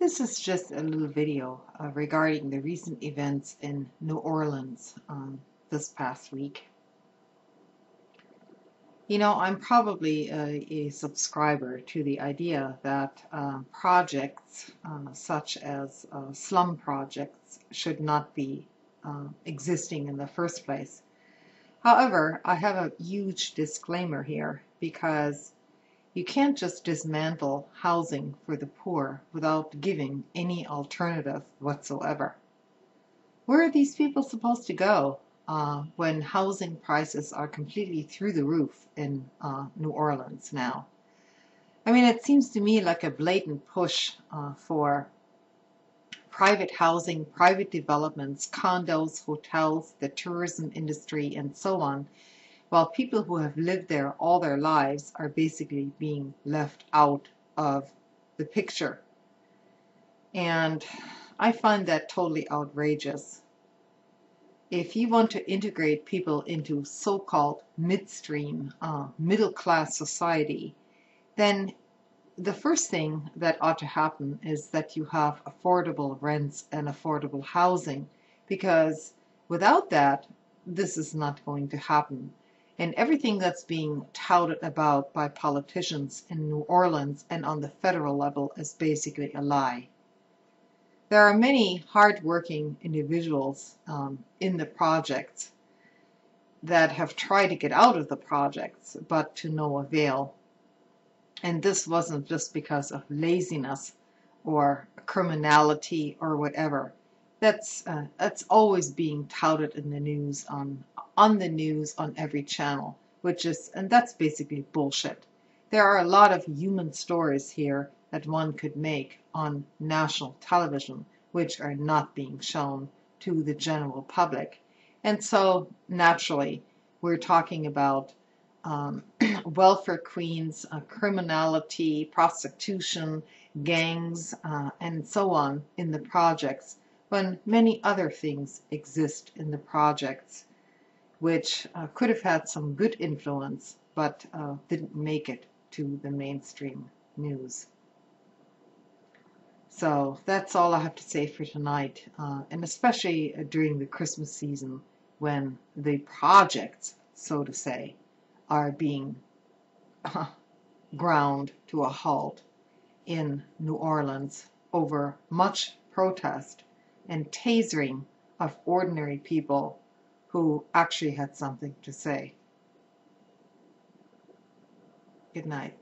This is just a little video regarding the recent events in New Orleans this past week. You know, I'm probably a subscriber to the idea that projects such as slum projects should not be existing in the first place. However, I have a huge disclaimer here because you can't just dismantle housing for the poor without giving any alternative whatsoever. Where are these people supposed to go when housing prices are completely through the roof in New Orleans now? I mean, it seems to me like a blatant push for private housing, private developments, condos, hotels, the tourism industry, and so on, while people who have lived there all their lives are basically being left out of the picture. And I find that totally outrageous. If you want to integrate people into so-called midstream, middle-class society, then the first thing that ought to happen is that you have affordable rents and affordable housing, because without that, this is not going to happen. And everything that's being touted about by politicians in New Orleans and on the federal level is basically a lie. There are many hardworking individuals in the projects that have tried to get out of the projects, but to no avail. And this wasn't just because of laziness or criminality or whatever. That's always being touted in the news on the news on every channel, and that's basically bullshit. There are a lot of human stories here that one could make on national television, which are not being shown to the general public. And so naturally, we're talking about welfare queens, criminality, prostitution, gangs, and so on in the projects, when many other things exist in the projects, which could have had some good influence, but didn't make it to the mainstream news. So that's all I have to say for tonight, and especially during the Christmas season, when the projects, so to say, are being ground to a halt in New Orleans over much protest and tasering of ordinary people who actually had something to say. Good night.